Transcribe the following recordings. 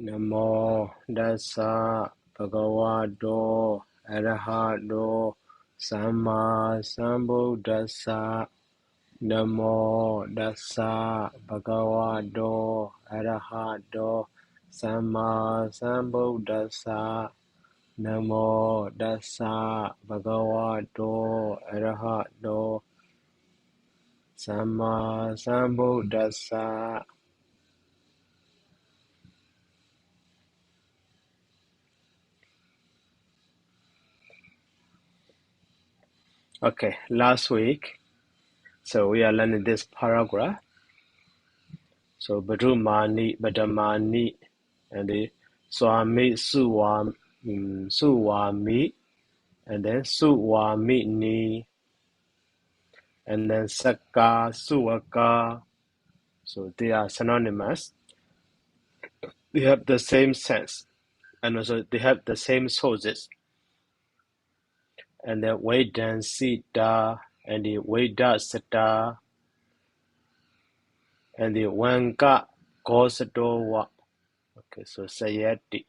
Namo Dasa Bhagavato Arahato Samma Sambuddhassa. Namo Dasa Bhagavato Arahato Samma Sambuddhassa. Namo Dasa Bhagavato Arahato Samma Sambuddhassa. Okay, last week, so we are learning this paragraph. So Badumani, Badamani, and the Swami Suwami, and then Suwami ni, and then Saka Suwaka. So they are synonymous. They have the same sense, and also they have the same sources. And then Vedan Sita, and the Veda Sata, and the Wanka Kosadowa. Okay, so Sayati,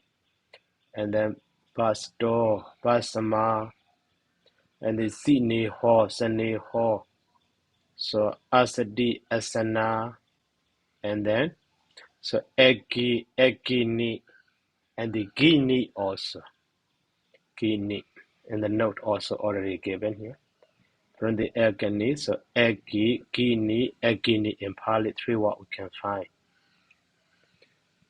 and then Pastor, Pasama, and the Sini Ho, Sani Ho. So Asadi, Asana, and then so Eki, Ekini, and the Gini also. Gini, and the note also already given here. From the Ekini, so Eki, Gini, Ekini in Pāli, 3 what we can find.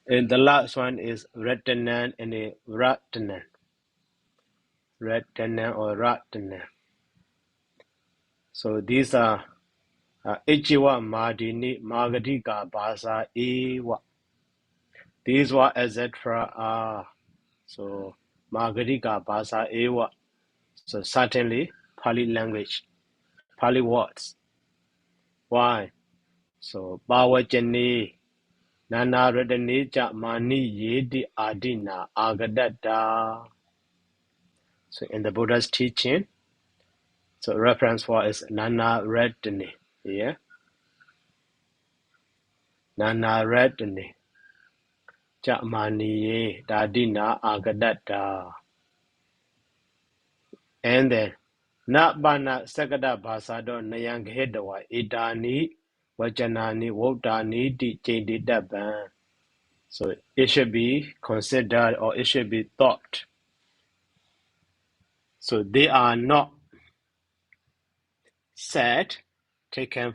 And the last one is Ratanan and the Ratanan. Ratanan or Ratanan. So these are Ichiwa Madini Magadika Basa Ewa. These were etc. are so Magadika Basa Ewa. So certainly Pali language, Pali words. Why? So Bawajani Nana Radani Mani Yedi Adina Agadada. So in the Buddha's teaching, so reference for is Nana Radani. Yeah. Nana Radani. Jamani Dadina Agadata. And then Nabana Sagada Basado Nayang Hedawa Idani Wajanani Wodani Di Jedi Daban. So it should be considered or it should be thought. So they are not said taken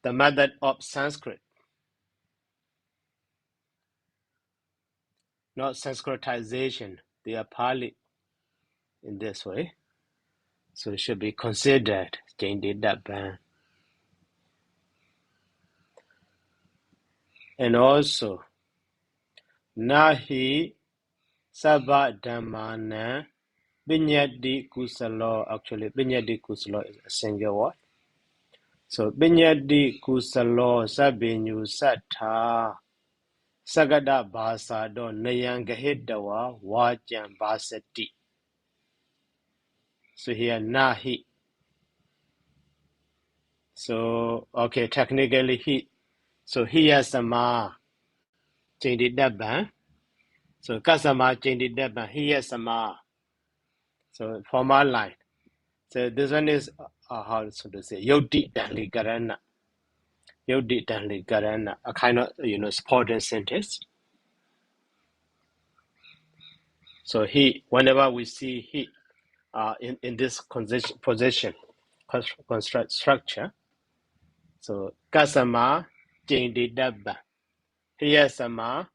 the method of Sanskrit. Not Sanskritization. They are Pali in this way. So it should be considered Jedi Daban. And also, Nahi Sabba Dhammana Binyadi Kusalo. Actually, Binyadi Kusalo is a single word. So, Binyadi Kusalo Sabinyu Sata Sagada Basa Do Nayangahidawa Wajan Basati. So, here Nahi. So, okay, technically he. So, here Sama Jindi Daban. So, Kasama Jindi Daban. Here Sama. So, formal line. So this one is how to say Yodi Dali Garana. Yodi Dali Garana, a kind of supporting sentence. So he, whenever we see he in this position construct structure. So Kasama Jindi Dabba. Here Sama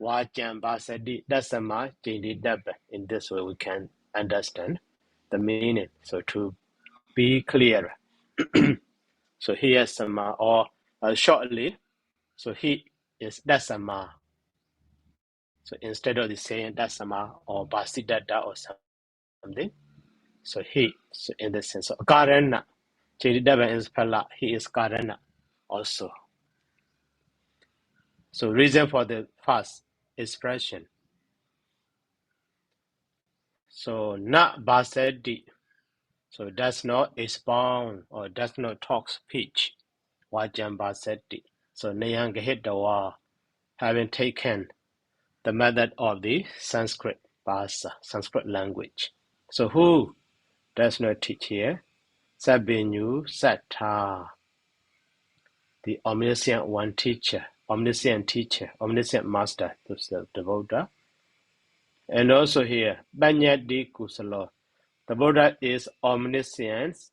Wajan Basadi Dasama Jindi Dabba. In this way we can understand the meaning. So to be clear. So here Sama or shortly, so he is Dasama. So instead of the saying Dasama or Basidada or something, so he, so in the sense of Karana, Chedidaba is Pala, he is Karana also. So reason for the first expression. So not Basedi, so does not expound or does not talk speech. Wajan Basedi. So Nayanga hit the wall. having taken the method of the Sanskrit Bhasa, Sanskrit language. So who does not teach here? Sabinu Sattha, the omniscient one teacher, omniscient master, the Buddha. And also here, Banyadi Kusala. The Buddha is omniscience.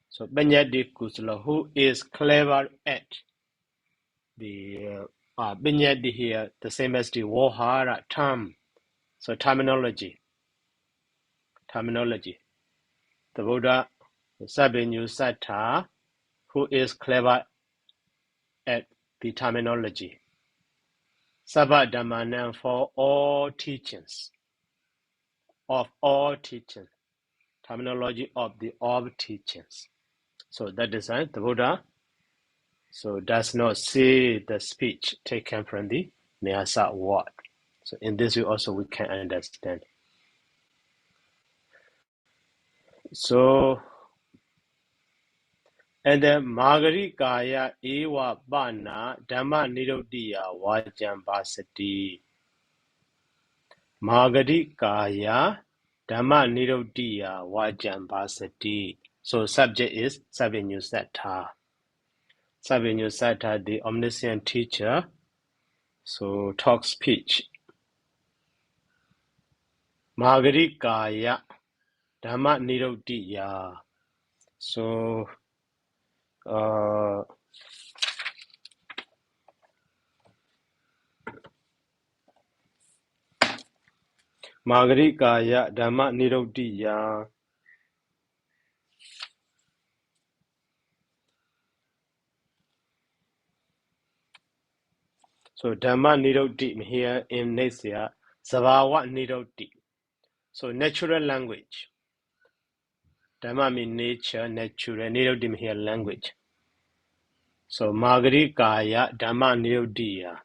So Banyadi Kusala, who is clever at the Banyadi here, the same as the Wohara term. So terminology. The Buddha, Sabinu Sattha, who is clever at the terminology. Sabha Dhammanam, for all teachings, terminology of the all teachings. So that is the Buddha. So does not see the speech taken from the Nyasa word. So in this way also we can understand. So, and then Magarikaya Ewa Bana Dhamma Nirodiya Vajam Basati. Magarikaya Dhamma Nirodiya Vajam Basati. So subject is Sabinu Sattha. Sabinu Sattha, the omniscient teacher, so talk speech. Magarikaya Dhamma Nirodiya. So Magarikaya Dhamma Nirodiya. So Dhamma Nirodi here in Nesia, Savawa Nirodi. So natural language. Dhamma means nature, natural. Nirodi here language. So Magarikaya Dhamma Nirodiya.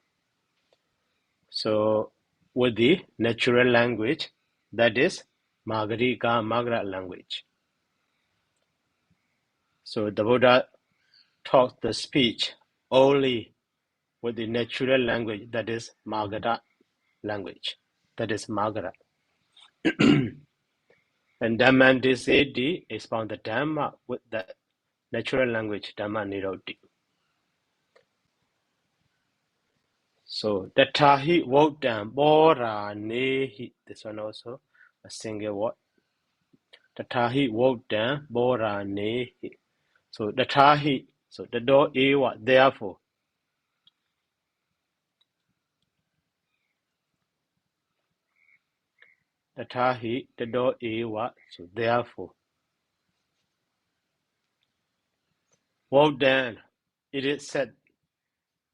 So with the natural language, that is Magarika Magara language. So the Buddha taught the speech only with the natural language, that is Magara language. That is Magara. And Dhammandiseti expound the Dhamma with the natural language, Dhamma Nirodi. So Tatahi Vodam Bora Nehi. This one also a single word. Tatahi Vodam Bora Nehi. So Tatahi, so the door ewa, therefore. Tatahi, the door ewa, so therefore. Vodam, it is said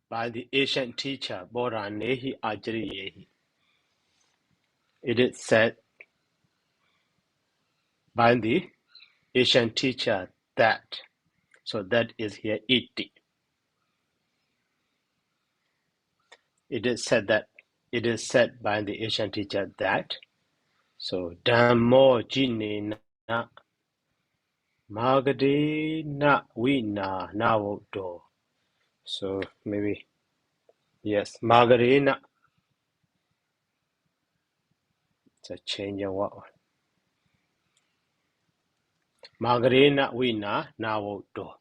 by the ancient teacher Bora Nehi Ajriyehi. It is said by the Asian teacher that, so that is here iti. It is said by the Asian teacher that, so Dhammo jinena magade na vina navodo. So maybe, yes, magarena. It's a change of what? Magarena vina navodo.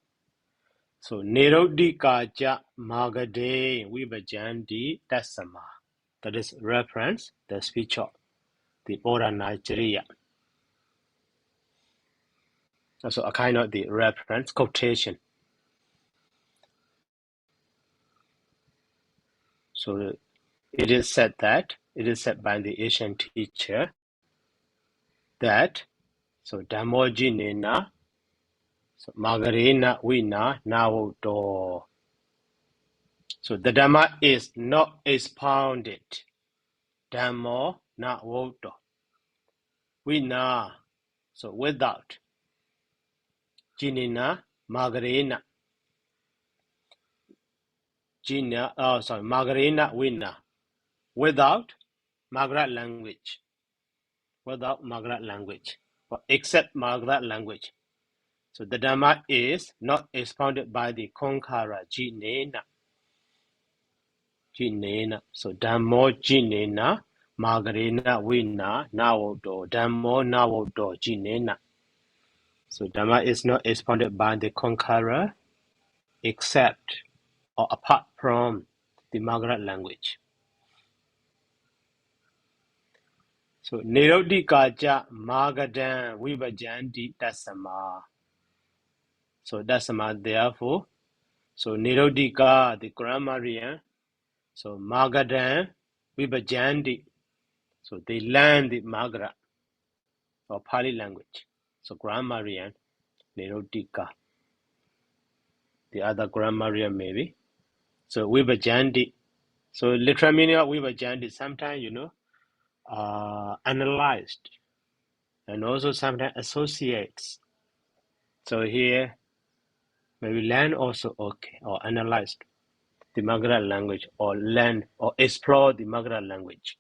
So Nirodikaja Magade Vibajandi Tasama. That is reference, the speech of the Issariya. Also a kind of the reference quotation. So it is said by the Asian teacher that, so Dhammojinena, so Magarena Vina Navodo. So the Dhamma is not expounded. Dhammo Navodo. Vina, so without. Jinina Magarena. Magarena Vina. Without Magrat language. Or except Magrat language. So the Dhamma is not expounded by the Konkara Jinena. jinena. So Dhammo jinena, Magarena wina, nawodo, Dhammo nawodo jinena. So Dhamma is not expounded by the conqueror, except or apart from the Magarat language. So Nirodikaja Magadan Vibhajanti Dasama. So Dasama therefore. So Nirodika, the grammarian. So Magadan Vibhajanti. So they learn the Magara or Pāli language. So grammarian, Nirodika. The other grammarian maybe. So Vibhajanti. So literal meaning of Vibhajanti sometimes, analyzed and also sometimes associates. So here maybe learn also okay or analyzed the Magara language or learn or explore the Magara language.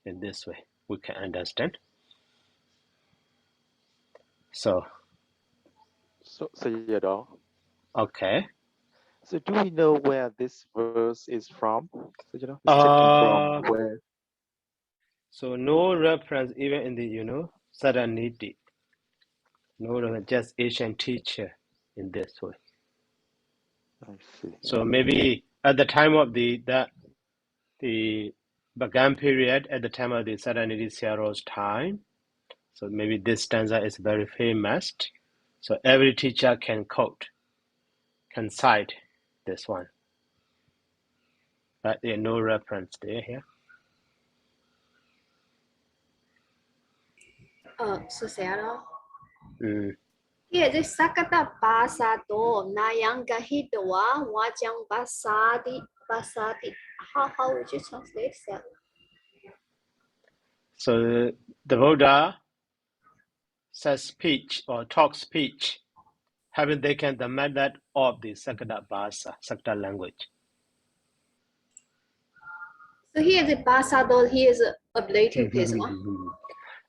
In this way we can understand. So Sayadaw. okay. So do we know where this verse is from? Sayadaw, it's taken from where? So no reference even in the Saddanīti. No reference, just ancient teacher in this way. I see. So maybe at the time of the Bagan period, at the time of the Saddanīti Sayadaw's time, so maybe this stanza is very famous. So every teacher can quote, can cite this one. But there's no reference there here. So Sayadaw. Mm. Here the Sakata Basado Nayangahidawa Wajang Basadi. How would you translate that? So the Buddha says speech or talk speech, having taken the method of the Sakata Bhasa, Sakta language. So here the Basado, he is ablative this one.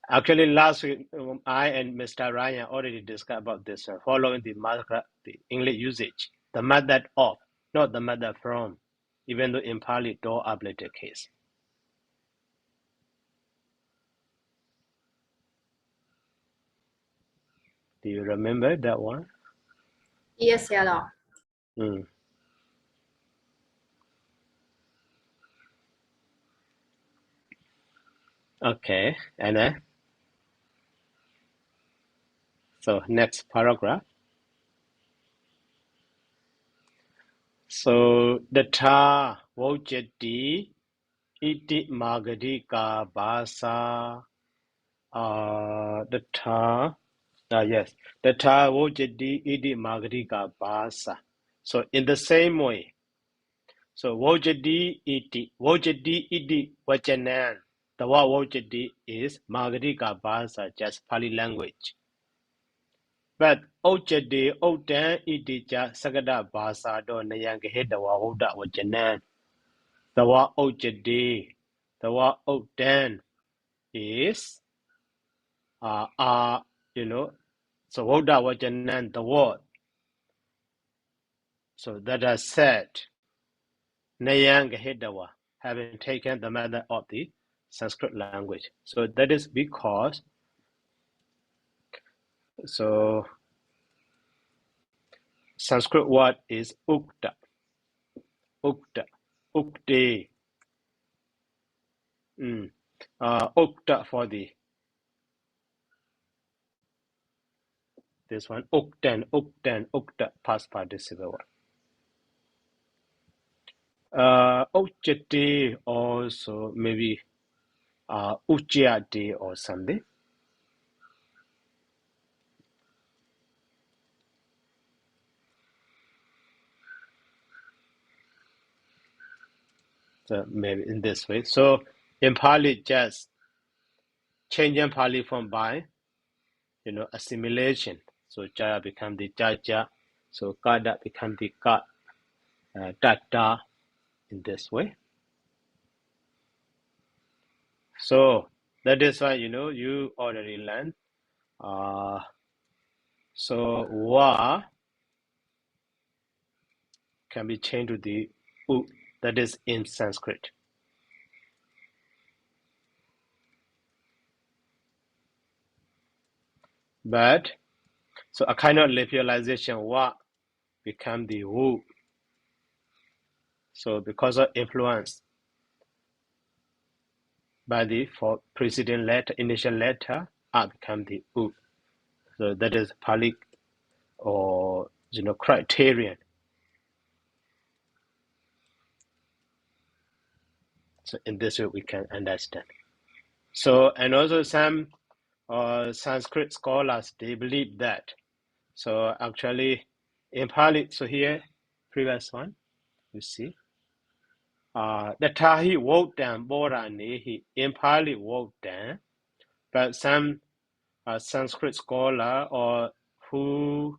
Actually, last week, I and Mr. Ryan already discussed about this, following the English usage, the method of, not the method from, even though in Pāli, do ablative case. Do you remember that one? Yes, Sayadaw. Okay, and then, so next paragraph. So the ta vojati iti magadika basa the ta yes, the ta vojati iti magadika basa. So in the same way, so vojati iti vajanan. The word vojati is magadika basa, just Pali language. But ojati odan iti ja sagada basa do nayangaheda wahuda vajanan. The word ojadi, the word odan is so Voda Vajanan, the word. So that is said, Nayang Hidawa, having taken the method of the Sanskrit language. So that is because, so Sanskrit word is ukta, ukti, ukta for this one, uktan, ukta, past participle word. Ojati also maybe Ujjati or something. So maybe in this way. So in Pali, just changing Pali form by assimilation. So Jaya become the Jaja, so Kada become the Ka, Tata in this way. So that is why you already learned. So wa can be changed to the U, that is in Sanskrit. But so a kind of literalization wa become the Wu. So because of influence by the for preceding letter, initial letter, A become the U. So that is Pāli or criterion. So in this way we can understand. So and also some Sanskrit scholars they believe that. So actually in Pāli, so here previous one you see. The Tahi wrote down Borani he in Pāli wrote down, but some Sanskrit scholar or who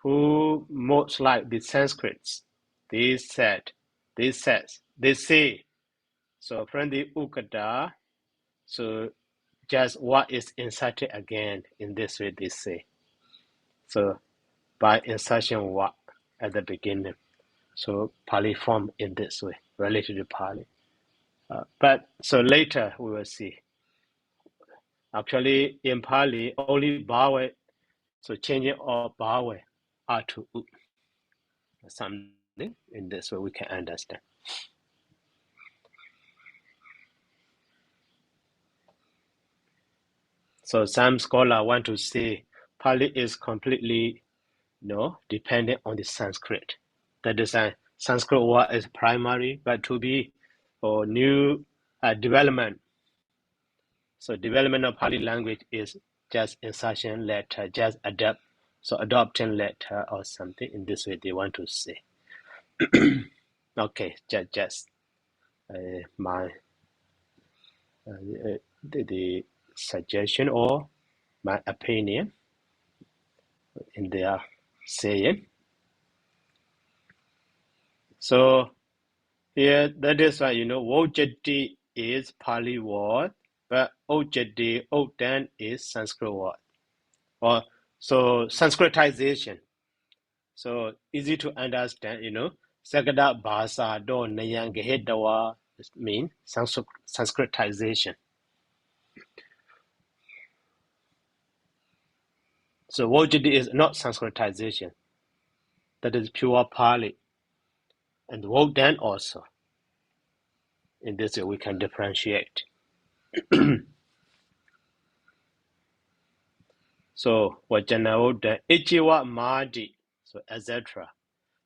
who most like the Sanskrits, they say so from the Ukada, so just what is inserted again in this way they say. So by insertion what at the beginning. So Pāli form in this way related to Pāli. But so later we will see. Actually in Pāli only Bawe, so changing of Bawe are to U. Something in this way we can understand. So some scholars want to say Pāli is completely dependent on the Sanskrit. That is a Sanskrit word is primary, but to be or new development. So development of Pāli language is just insertion letter, just adopting letter or something. In this way they want to say. Okay, just my the suggestion or my opinion in their saying. So here that is why Vojati is Pāli word, but Ojati, Odan is Sanskrit word. Or so Sanskritization. So easy to understand, Sagada Bhasa do Nayangahedawa mean Sanskritization. So Vojati is not Sanskritization. That is pure Pāli. And Wodan also. In this way we can differentiate. So Vajana Wodan, Ichiwa Mahdi, so etc.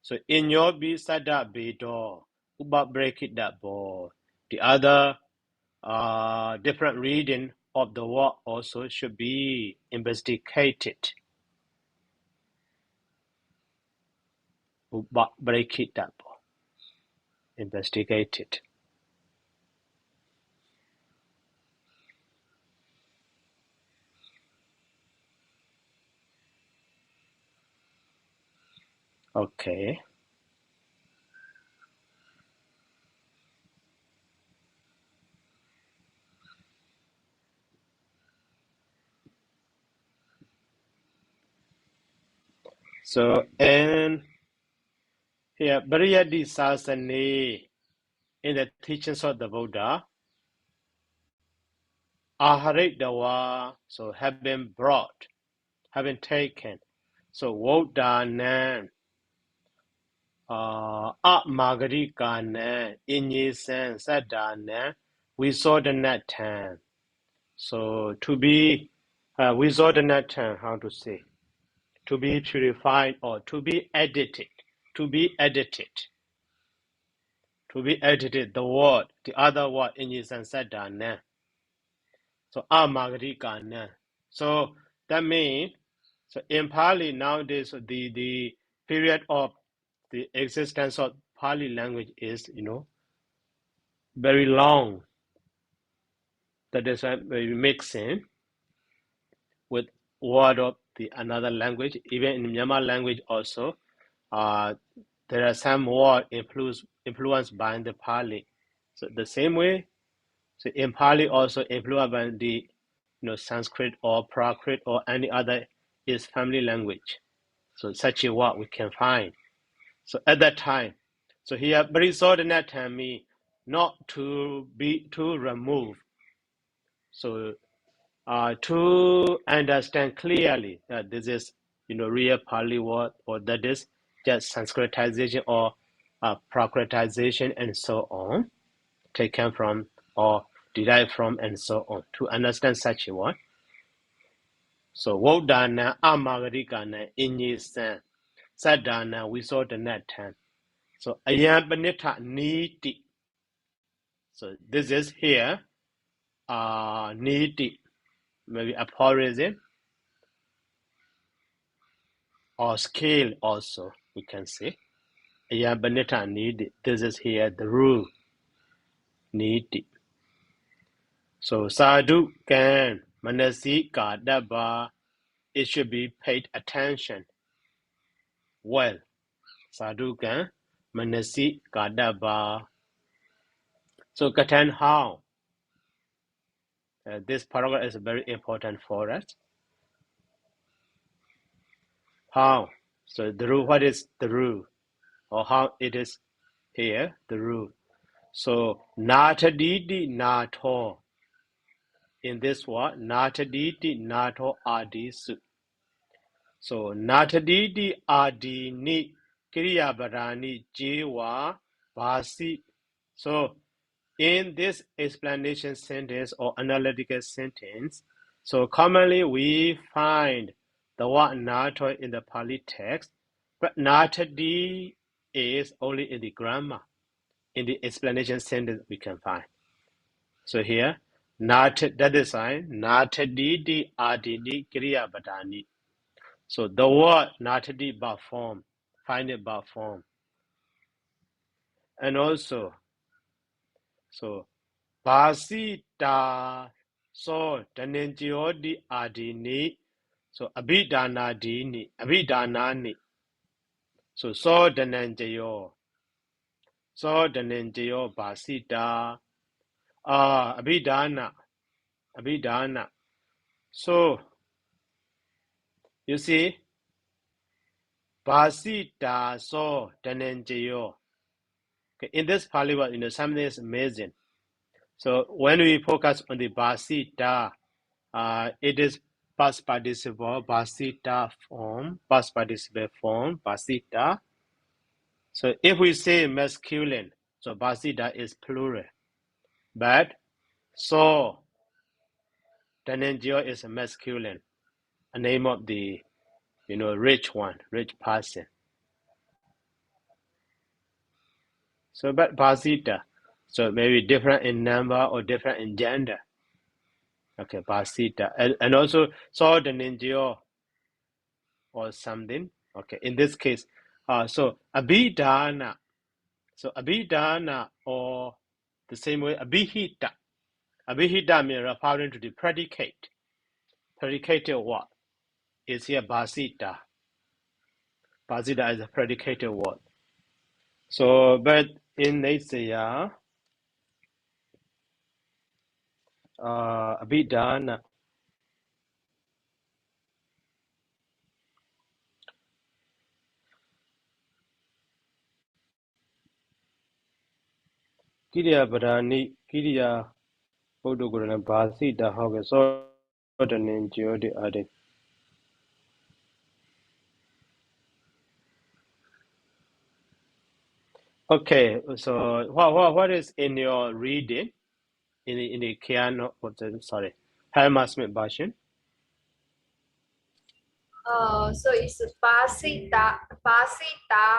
So in your be sada bedo, uba break it that ball. The other different reading of the word also should be investigated. Uba break it that ball. Investigated. Okay. So and here Issariya in the teachings of the Buddha, Aharit so have been brought, have been taken. So Wodanan, Margarikanan, Inyisan, Saddanan, we saw the net time. So to be, we saw the net time, how to say, to be purified or to be edited, to be edited. To be edited, the word, the other word, Inyisan, Saddanan. So Margarikanan. So that means, so in Pāli nowadays, the period of the existence of Pāli language is, very long. That is why we mixing with word of the another language. Even in Myanmar language also, there are some word influenced by the Pāli. So the same way, so in Pāli also influenced by the Sanskrit or Prakrit or any other is family language. So such a word we can find. So at that time, so here Barisodhanata means not to be to remove. So to understand clearly that this is real Pali word, or that is just Sanskritization or Prakritization and so on, taken from or derived from and so on, to understand such a word. So Vodana Amagarikana Inyisan Sadana we saw the net time. So Ayambanita Niti. So this is here Niti, maybe aphorism or scale also we can say. Ayambanita Niti. This is here the rule Niti. So Sadhu can Manasi Kadaba, it should be paid attention. Well, Sadhu can Manasi Kadaba. So Katan how? This paragraph is very important for us. How? So the rule, what is the rule? Or how it is here, the rule. So Natadidi Nato. In this word, Natadidi Nato Adisu. So Natadidi Adini Kriya Barani Jiwa Basi. So in this explanation sentence or analytical sentence, so commonly we find the word nato in the Pali text, but natadi is only in the grammar. In the explanation sentence we can find. So here, nat, that is sign, natadidi adini kriya badani. So the word natadi by form, find it by form. And also, so Basita so Danenjiodi Adini, so Abhidana Dini, Abhidanani. So Danenjayo Basita Abhidana. So you see, Basita so Danenjayo. Okay, in this Pali word, something is amazing. So when we focus on the Basita, it is past participle, basita form, past participle form, basita. So if we say masculine, so basita is plural. But so Dhananjaya is a masculine, a name of the rich one, rich person. So but basita, so maybe different in number or different in gender. Okay, basita. And also so Dhananjaya or something. Okay, in this case, so abhidana. So abhidana, or the same way abhihita. Abhihita means referring to the predicate. Predicated word is here basita. Basita is a predicated word. So, but in Issariya, abhidana. Kiriya Badani, Kiriya Bodogurana Basita, how so the name Jyoti Adi. Okay, so what is in your reading in the Kiano? Sorry, Helmasmith version? So it's Pasita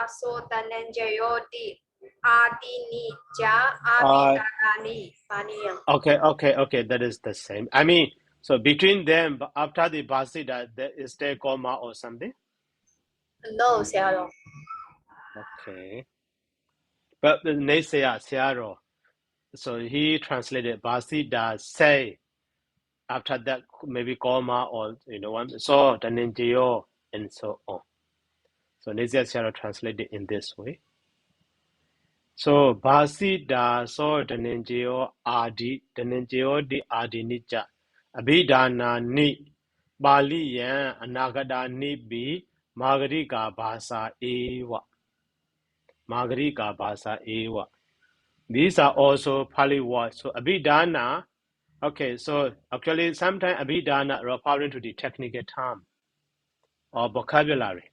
so Danenjayoti Adini Ja Abhidanani Paniyam. Okay, that is the same. I mean, so between them, after the Basida, is there comma or something? No, Sayadaw. Okay. But the Nesaya Searo, so he translated Basida say, after that maybe comma or one, so the Ninjayo and so on. So Nesaya Searo translated in this way. So Basida so the Ninjayo Adi, the Ninjayo di Adi Nija, Abhidana ni Pāḷi yan anagata ni bi Magarika Basa Eva. Magarika Basa Eva. These are also Pāli words. So Abhidhana, okay, so actually sometimes Abhidhana referring to the technical term or vocabulary,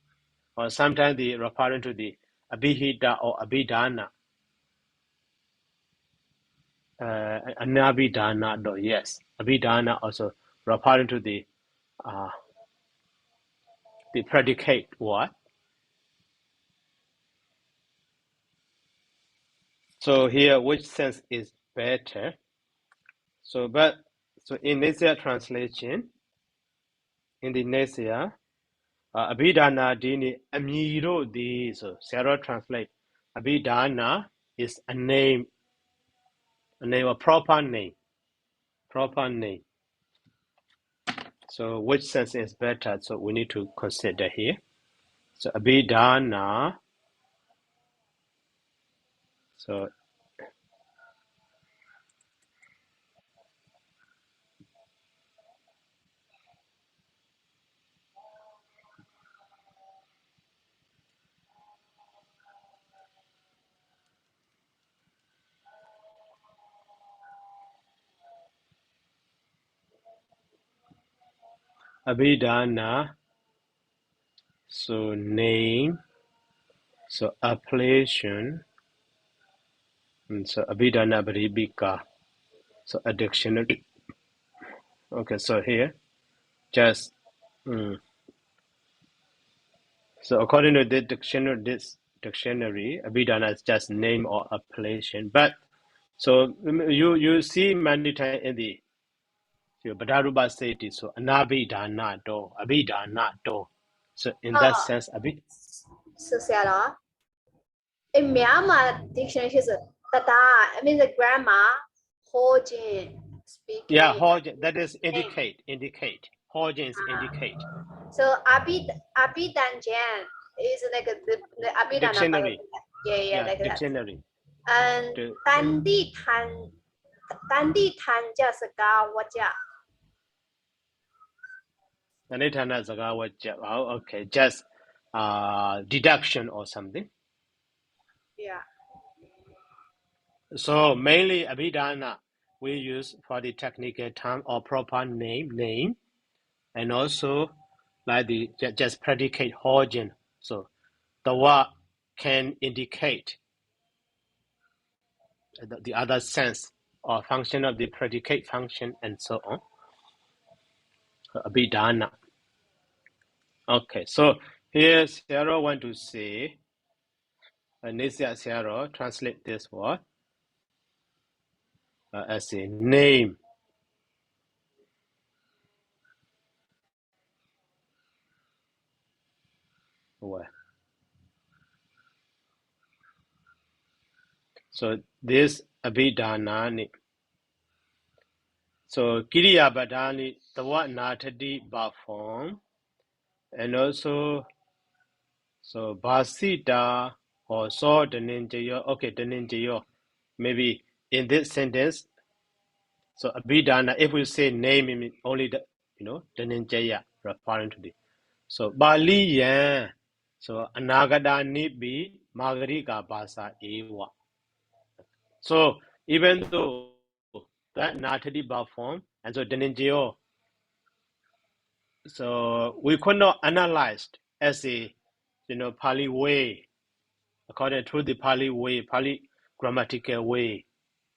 or sometimes they referring to the Abhihita or Abhidhana. Anabhidhana, though, yes. Abhidhana also referring to the predicate word. So here, which sense is better? So in this translation, in the next year, Abhidhana dini amiro di. So Sarah translate Abhidhana is a name, a proper name. So which sense is better? So we need to consider here. So Abhidhana. So Abhidhana. So name. So appellation. And so Abhidhana Bribika. So a dictionary. Okay, so here, just so according to this dictionary, Abhidhana is just name or appellation. But so you see many times in the Badaruba Seti, so Anabhidhana do, Abhidhana do. So in that sense, So Sayadaw, in Myanmar dictionary is tata. I mean the grammar, Hojin speaking. yeah, Hojin, that is indicate. Hojin is indicate. So Abhidanjan is like the Abhidhana. Dictionary. Yeah, like dictionary. That. And Tandi Tan just Gawaja. Anitana Zagawa, okay, just deduction or something. Yeah. So mainly Abhidhana we use for the technical term or proper name, and also like the just predicate origin. So the word can indicate the other sense or function of the predicate function and so on. Abhidhana. Okay, so here Sarah want to say, Nisia Sarah translate this word as a name. Well, so this Abhidhana. So Kiriya Badani, the word Natadi ba form, and also so Basita or so the ninja. Okay, the ninja. Maybe in this sentence, so Abhidhana, if we say name, it means only the the ninja referring to the. So Pāḷi, so Anagada Nibi Magarika Basa Ewa. So even though that Natadi ba form, and so the ninja. So we could not analyze as a Pāli way, according to the Pāli way, Pāli grammatical way,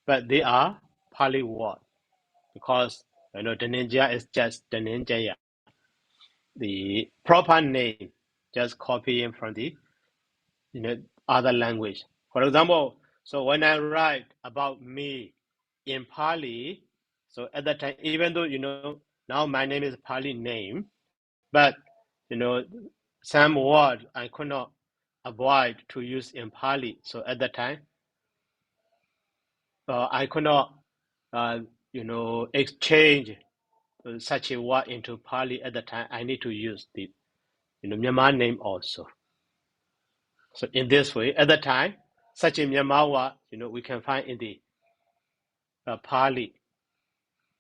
but they are Pāli word because the ninja is just the ninja, the proper name, just copying from the other language. For example, so when I write about me in Pāli, so at that time, even though now my name is Pāli name, but some word I could not avoid to use in Pāli. So at that time, I could not, exchange such a word into Pāli. At the time, I need to use the, Myanmar name also. So in this way, at the time, such a Myanmar word, we can find in the Pāli.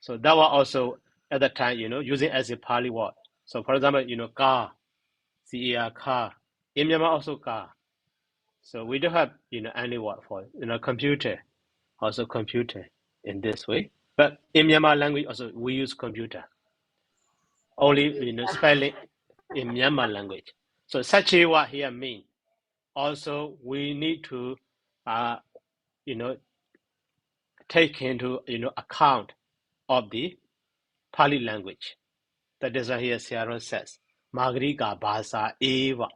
So that was also at the time, using as a Pāli word. So for example, ka. Cia car. In Myanmar also car. So we don't have any word for computer, also computer in this way. But in Myanmar language also we use computer. Only spelling in Myanmar language. So such a word here mean. Also we need to take into account of the Pāli language. That is why here Sayadaw says, Magrika Bhasa Eva.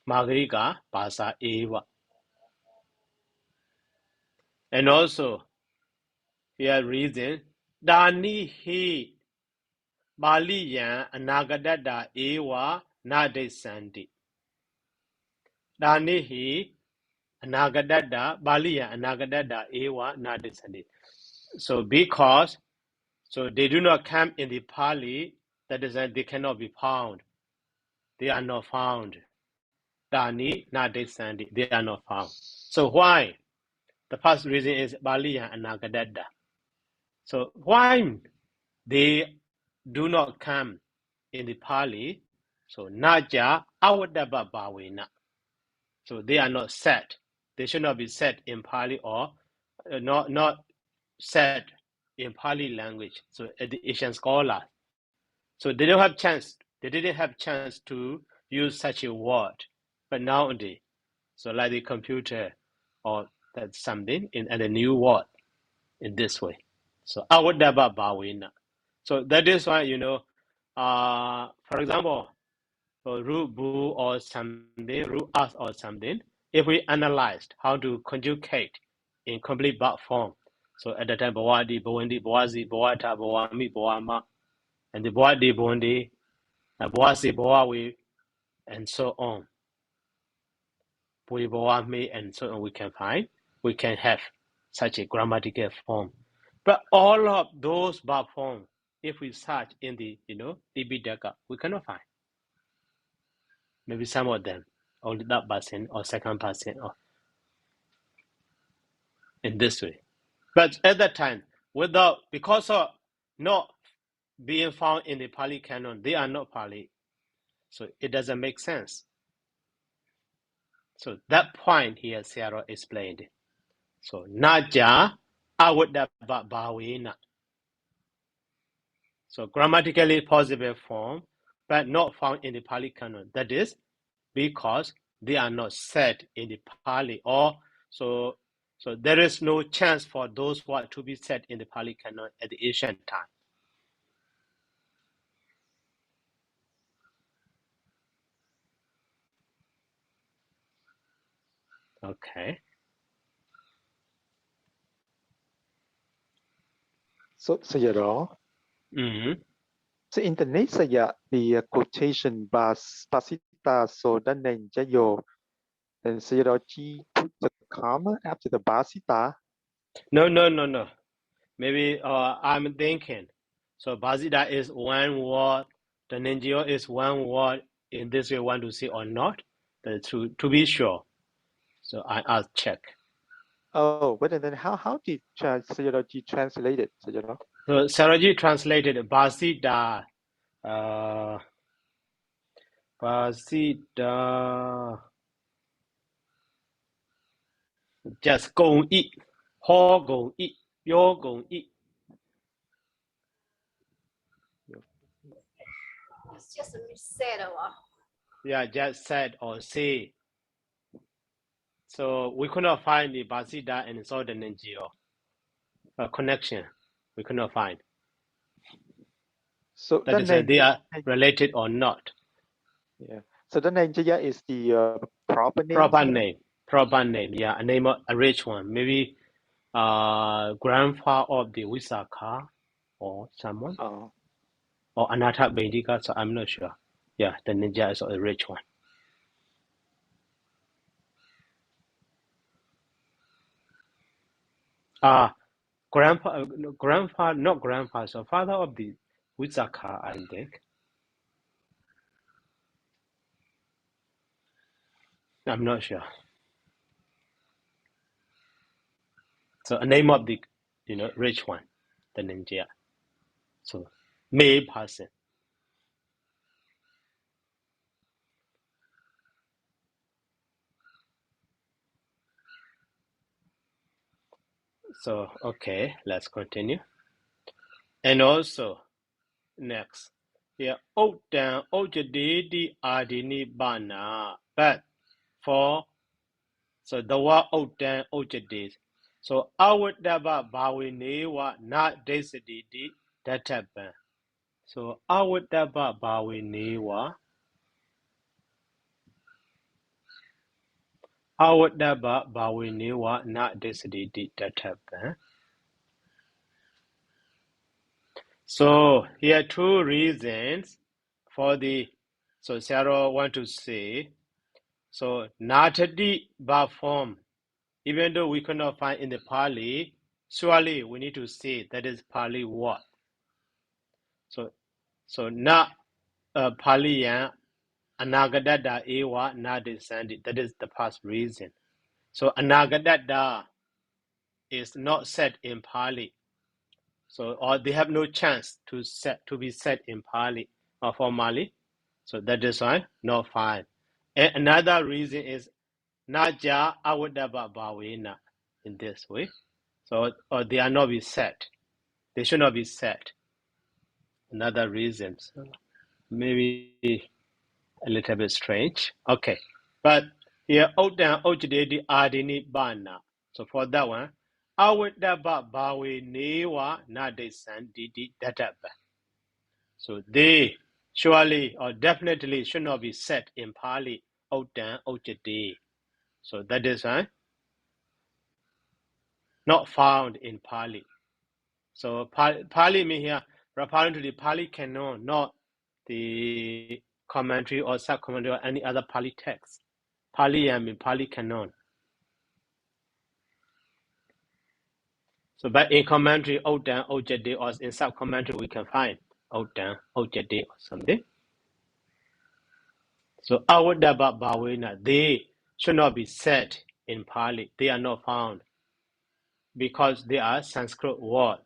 Magrika Bhasa Eva. And also, here reason, Dani Hi Pāḷinayādisaṅgaha Eva Saddanīti. Dani Hi Pāḷinayādisaṅgaha Eva Saddanīti. So because they do not come in the Pāli, that is that they cannot be found. They are not found. Dani Nadesandi, they are not found. So why? The first reason is Pāḷinayādisaṅgaha. So why they do not come in the Pāli? So Naja Awadaba Bawena. So they are not set. They should not be set in Pāli or not set in Pāli language. So the Asian scholars. So they don't have chance. They didn't have chance to use such a word. But nowadays, so like the computer or that's something in a new word in this way. So Awadaba Bawena. So that is why for example, root bu or something, root us or something. If we analyzed how to conjugate in complete verb form, so at the time Bawadi, Bawandi, Bawazi, Bawata, Bawami, Bawama, and the Bawadi, Bawandi, Bawasi, Bawawi, and so on. Bawami, and so on. We can have such a grammatical form. But all of those verb forms, if we search in the Tipitaka, we cannot find. Maybe some of them, only that person or second person, or in this way. But at that time, because of not being found in the Pāli canon, they are not Pāli. So it doesn't make sense. So that point here, Sayadaw explained. So Naja Awadaba Bawena. So grammatically possible form, but not found in the Pāli canon. That is because they are not set in the Pāli, or so there is no chance for those words to be set in the Pāli canon at the ancient time. Okay. So Sayadaw. Mm-hmm. So in the next the quotation Pasita Saddanīti, and Sayadaw put the comma after the Basita. No. Maybe I'm thinking. So Basita is one word, the Ningyo is one word. In this way, want to see or not? To be sure. So I'll check. Oh, but then how did Sayadaw translate it, Sayadaw? So Saraji translated Basita. Basita. Just go eat. Ho go eat. Yo go eat. It's just a said Yeah, just said or say. So we could not find the Basita and Southern NGO connection. We could not find. So That is, they are related or not. Yeah. So Saddanīti is the proper name. Proper name. Yeah, a name, a rich one. Maybe grandfather of the Visakha or someone. Oh. Or Anatha Vedika, so I'm not sure. Yeah, the ninja is a rich one. Not grandpa, so father of the Visakha, I think. I'm not sure. So a name of the, rich one, the ninja. So male person. So, okay, let's continue. And also, next, here, Otan Ojadidi Adini Bana, but for, so the word Otan Ojadis. So, Awudaba Bawinewa, not Desididi, that happen. So, Awudaba Bawinewa, Awudaba Bawinewa, not Desididi, that happen. So here are two reasons for the, so Sayadaw want to say, so Natadi verb form, even though we cannot find in the Pāļi, surely we need to say that is Pāļi word. So na Pāļi yan anagadada ewa na descended. That is the past reason. So anagadada is not said in Pāļi. So, or they have no chance to be said in Pāļi or formally. So that is why not fine. And another reason is naja awudaba bawina in this way. So, or they are not be said. They should not be said. Another reason. So maybe a little bit strange. Okay. But here odan ojidedi adini bana. So for that one, awudaba bawinewa na descendidi databa. So they surely or definitely should not be said in Pāļi, Otan, Ojade. So that is not found in Pāļi. So Pāļi means here referring to the Pāļi canon, not the commentary or sub-commentary or any other Pāļi text. Pāļi means Pāļi canon. So but in commentary, Otan, Ojade, or in sub-commentary we can find Otan, Ojade or something. So Awudaba Bawina, they should not be said in Pāļi. They are not found because they are Sanskrit words.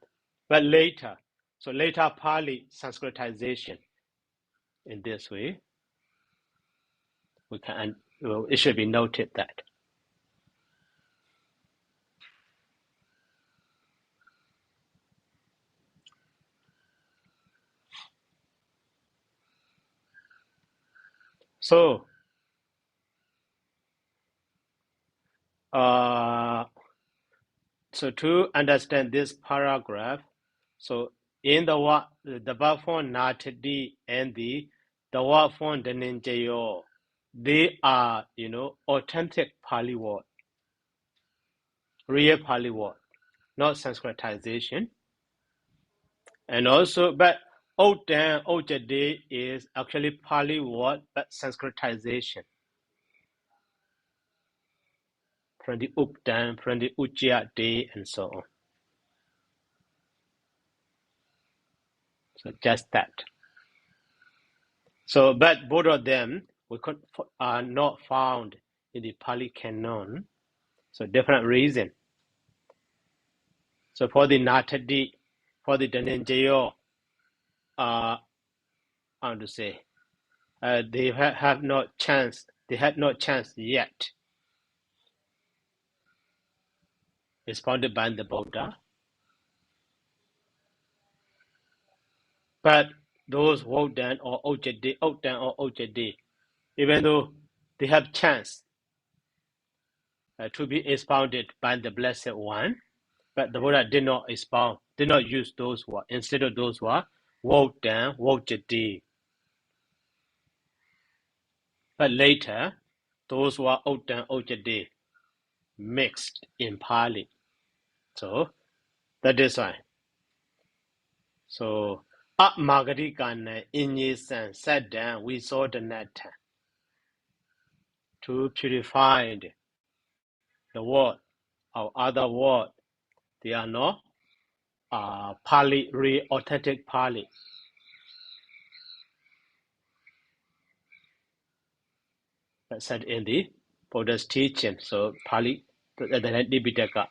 But later, so later Pāļi Sanskritization in this way, we can, well, it should be noted that. So, so to understand this paragraph, so in the verb form natadi and the verb form daninjayo, they are, authentic Pāļi word, real Pāļi word, not Sanskritization. And also, but Otan, Ojade is actually Pāļi word, but Sanskritization from the Uktan, from the Ujjayate, and so on. So just that. So, but both of them are not found in the Pāļi canon. So different reason. So for the Natadi, for the Dhananjaya, how to say, they have no chance. They had no chance yet. Responded by the Buddha. But those Wodan or Ojade, even though they have chance to be expounded by the Blessed One, but the Buddha did not expound, did not use those words. Instead of those words, Wodan, Wojade. But later, those were Otan, Ojade mixed in Pāļi. So that is why. So Magarikana Inyesan sat down, we saw the net to purify the word or other word. They are not Pāļi, real authentic Pāļi. That's said in the Buddha's teaching. So Pāļi, the Nipitaka.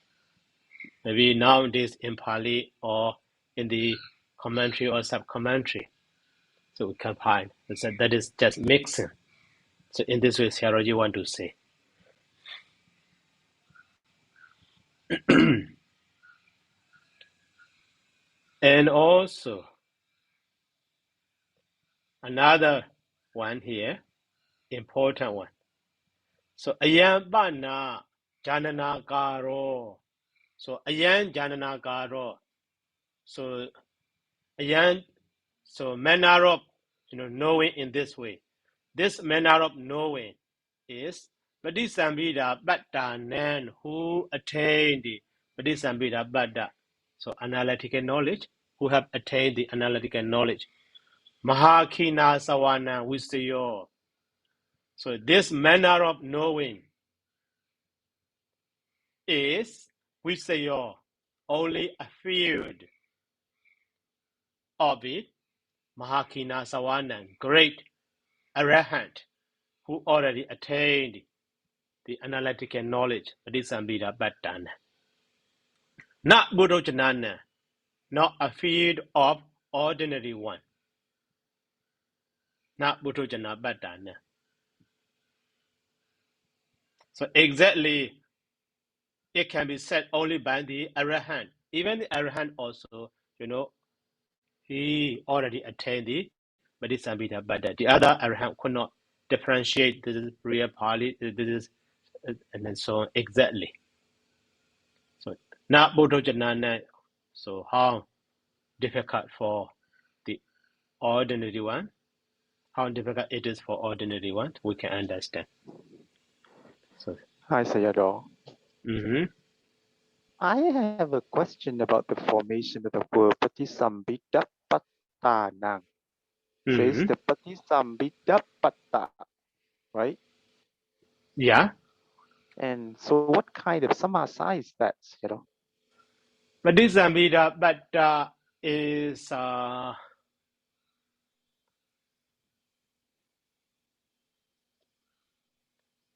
Maybe nowadays in Pāļi or in the commentary or sub-commentary. So we can find. So that is just mixing. So in this way, Sayadaw want to say. And also another one here, important one. So ayan bana janana karo. So ayan janana karo. So ayan, so manner of knowing in this way. This manner of knowing is Padisambhida Bhattanan, who attained the Padisambhida Bhatta. So analytical knowledge, who have attained the analytical knowledge. Mahakina Sawana Visayo. So this manner of knowing is Visayo, only a field of it. Mahakina Sawanan, great arahant, who already attained the analytical knowledge, Padisambhida Bhattana. Not Buddhojanana, not a field of ordinary one. Not Buddhojana Bhattana. So exactly, it can be said only by the Arahant. Even the Arahant also, he already attained the Padisambhida Bhatta. The other Arahant could not differentiate this is real Pāli, this is, and then so on exactly. So not Buddhojanana. So how difficult for the ordinary one? How difficult it is for ordinary one, we can understand. So, Hi, Sayadaw. I have a question about the formation of the word Patisambhidapattanang. So it's the Patisambhidapatta, right? Yeah. And so what kind of samasa is that, Padisambhida Bhatta is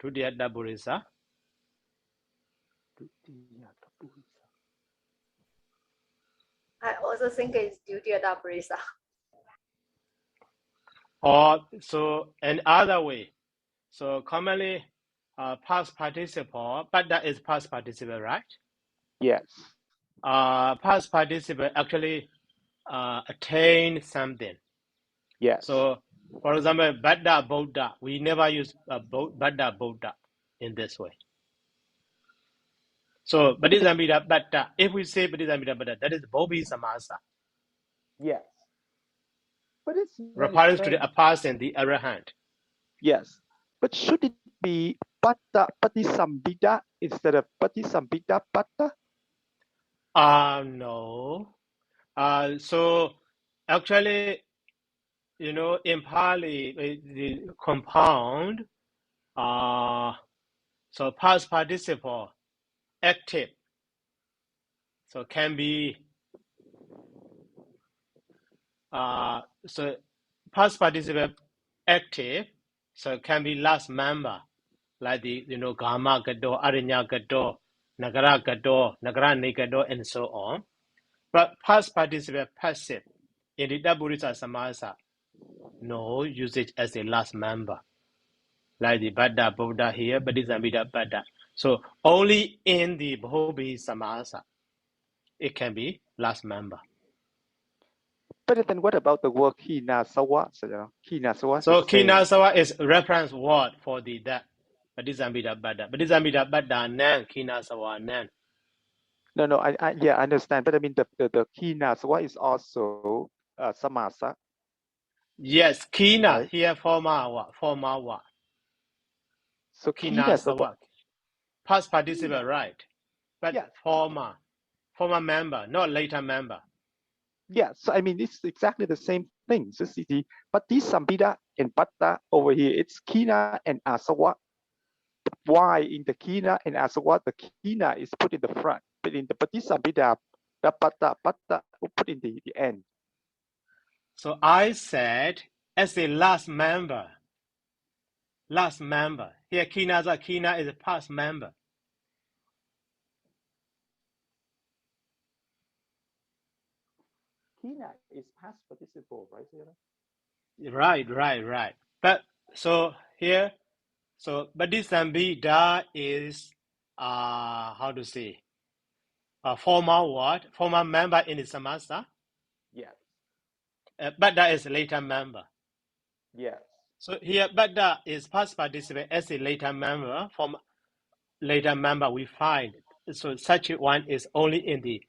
Tudiyada Burisa. I also think it's Dutya Parisa. Or so another way. So commonly past participle, Bhatta is past participle, right? Yes. Past participle actually attain something. Yes. So for example, Bhatta Buddha, we never use Bhatta Buddha in this way. So Padisambhida Bhatta, if we say Padisambhida Bhatta, that is Bobhi Samasa. Yes. But it's Refers to the person, the Arahant. Yes. But should it be Patisambhida instead of Patisambhida Bhatta? No. So actually, in Pāli, the compound, so past participle, active, so can be, so past participle active, so can be last member, like the, Gama Gado, Arinya Gado, Nagara Gado, Nagara Negado, and so on. But past participle passive, in the Daburisa Samasa, no usage as a last member. Like the Bhatta Buddha here, Padisambhida Bhatta. So only in the Bhobi Samasa, it can be last member. But then what about the word Kinasawa? Kinasawa. So Kinasawa is reference word for the that. Padisambhida Bhatta. Padisambhida Bhatta nan, Kinasawa nan. No, I understand. But I mean the Kinasawa is also samasa. Yes, Kina right? Here formal what? So Kinasawa. Past participle, Kina. right? But yeah. former member, not later member. Yeah, so I mean it's exactly the same thing. So see, Patisambhida and Bhatta over here, it's Kina and Asawa. Why in the Kina and Asawa, the Kina is put in the front, but in the Patisambhida, the Bhatta put in the end. So I said as a last member. Here Kina is a past member. Kina is past participle, right? Right. But so here, so Padisambhida is how to say, a former word, former member in the samasa. Bada is a later member. Yes. So here, Bada is past participle as a later member. From later member, we find. So such one is only in the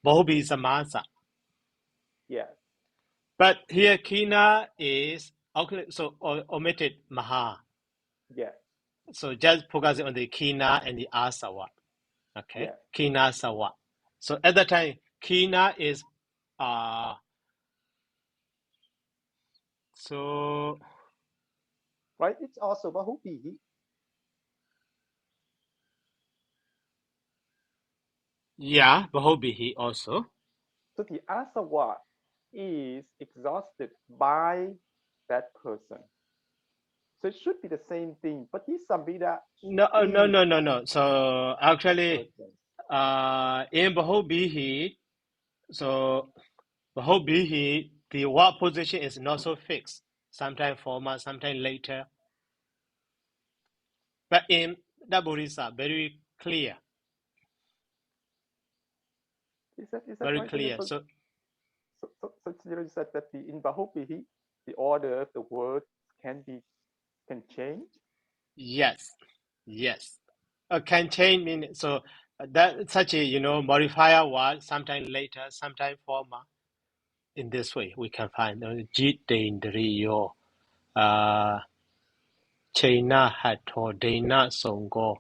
Bobi Samasa. Yes. But here, Kina is so omitted Maha. Yes. So just focus on the Kina and the Asawa. Okay, Yes. Kina Sawa. So at that time, Kina is so Right. It's also Bahubihi. yeah, Bahobihi also. So the asawa is exhausted by that person. So it should be the same thing. But this Sambhita No. So actually, person. in Bahobihi, so Bahobihi, the what position is not so fixed. Sometimes former, sometimes later. But in Daburisa, very clear, Is that very right? clear. So You said that in Bahubihi, the order of the words can change. yes. Can change mean so that such a modifier word sometimes later, sometimes former. In this way, we can find Jitendriyo, Chena Hato, Dana Songo.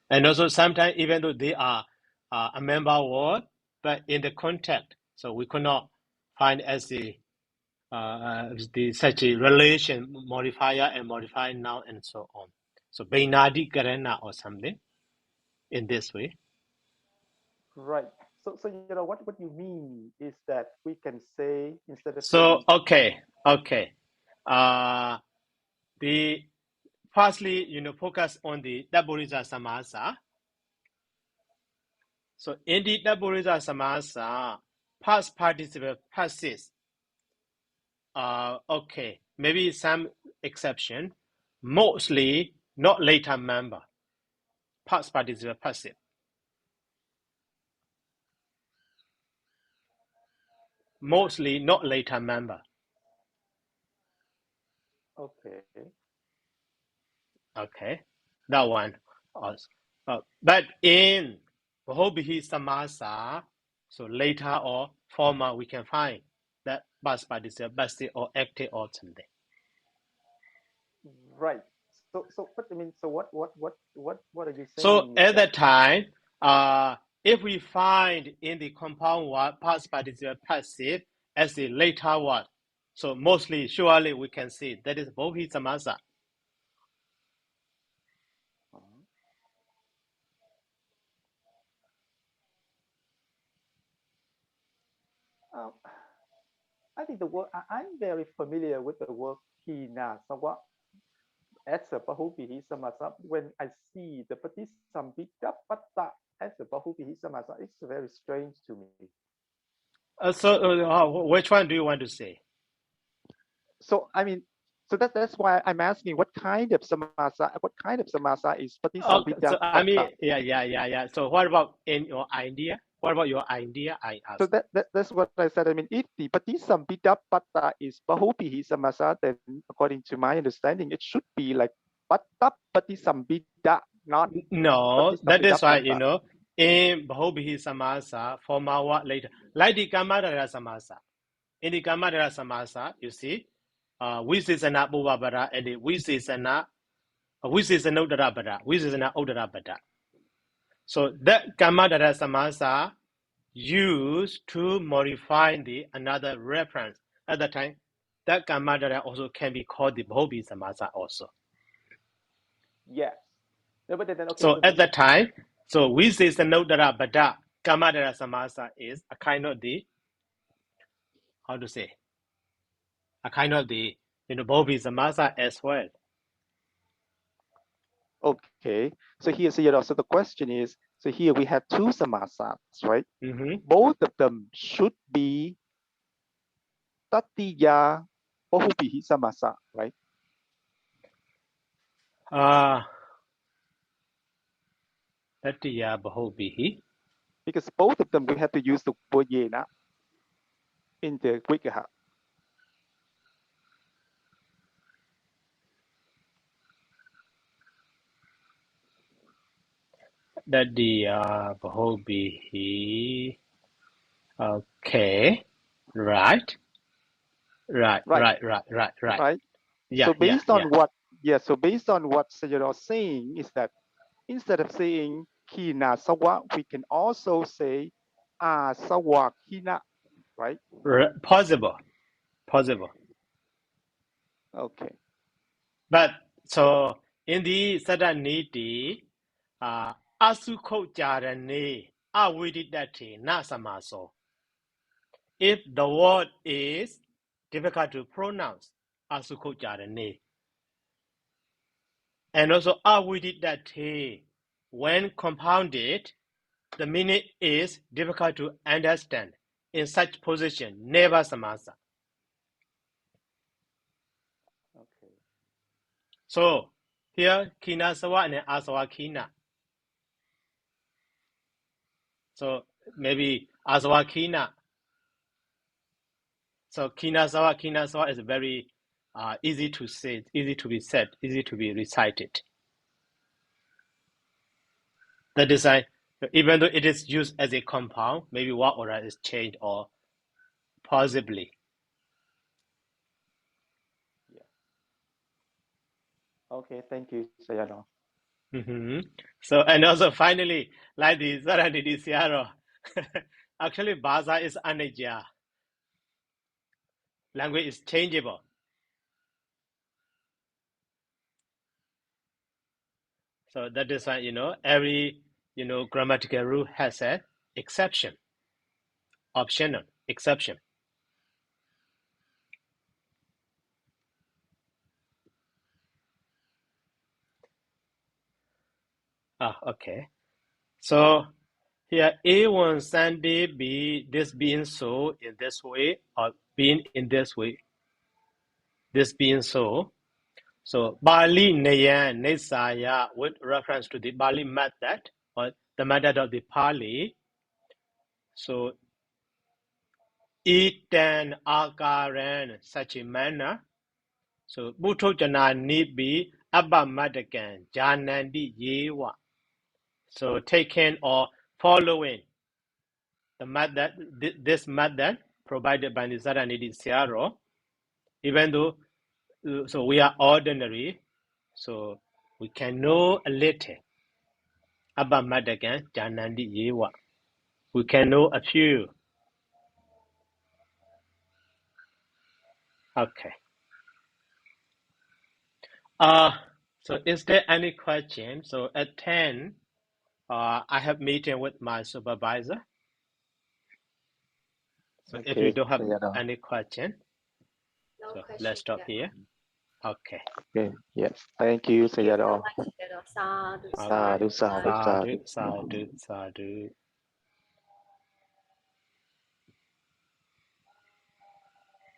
And also sometimes even though they are a member word, but in the context, so we could not find as the such a relation modifier and modified noun and so on. So Bainadi Karana or something in this way. Right. So what you mean is that we can say instead of So saying okay. The firstly, focus on the Daburiza Samasa. So in the Daburiza Samasa, past participle passes. Okay, maybe some exception. Mostly not later member. Past participle passive. Mostly not later member. okay. Okay, that one. But in Hobihi Samasa, so later or former, we can find that past participle passive or active or something. Right. So but I mean so what are you So saying is at that that time, if we find in the compound word past participle passive as the later word, so mostly surely we can see that is Bohi Samasa. um, I think the word I'm very familiar with the word kina sawa as a bahubihi samasa. When I see the patisambhita patta as a bahubihi samasa, it's very strange to me. Which one do you want to say? So I mean, so that's why I'm asking what kind of samasa is Okay, patisambhita so I mean, patta. yeah. So what about in your idea? What about your idea? I So asked. that's what I said. I mean, if the patisambhita patta is bahubihi samasa, then according to my understanding, it should be like patta patisambhita, not No, that patisambhita is why patta. in Bahobihi Samasa, former what later, like the Kamadara Samasa. In the Kamadara Samasa, you see, Wisisana Bubabara and the Wisisana Udarabada, Wisisana Udarabada. So that Kamadara Samasa used to modify the another reference. At that time, that Kamadara also can be called the Bahobihi Samasa also. Yes. No, but then okay. So So at that time, so we say Sanodara Bada Kamadara Samasa is a kind of the how to say a kind of the Bobi Samasa as well. okay. So here, so the question is, so here we have two samasas, right? Mm-hmm. Both of them should be tatiya bahubihi samasa, right? Tatiya Bahobihi. because both of them we have to use the word yena in the vigraha. That the Bahobihi. Okay. Right. Right. Yeah, So based yeah. on what Sayadaw is saying is that instead of saying kina sawa, we can also say sawa kina, right? Possible. Okay. But so in the Saddanīti, asukho jarane avididati na samaso. If the word is difficult to pronounce, asukho jarane. And also avididati, when compounded, the meaning is difficult to understand. In such position, never samasa. Okay. So here kina sawa and asawa kina. So maybe asawa kina. So kina sawa is very easy to say, easy to be said, easy to be recited. The design, even though it is used as a compound, maybe what order is changed or possibly. Yeah. Okay, thank you, Sayadaw. So, and also finally, like the Saddanīti Siaro, actually Bhaza is Anajya. Language is changeable. So that is why, every, grammatical rule has an exception, optional exception. Okay. So here A1 Sunday be this being so in this way or being in this way. This being so. So Pāḷinayādisaṅgaha with reference to the Pāli method or the method of the Pāli. So etan akaran such a manner. So Bhuttojana need be Abhamadakan Janandi Yewa. So taken or following the method, this method provided by the Saddanīti Siaro, even though so we are ordinary, so we can know a little about Madagan Janandi Yewa. We can know a few. Okay. So is there any question? So at 10, I have meeting with my supervisor. So if you don't have Sayadaw. any question, No so question. let's stop here. Okay. Okay, yes. Thank you, Thank you so Sayadaw. much, Sayadaw. Sadhu, Okay. Sadhu. Sadhu.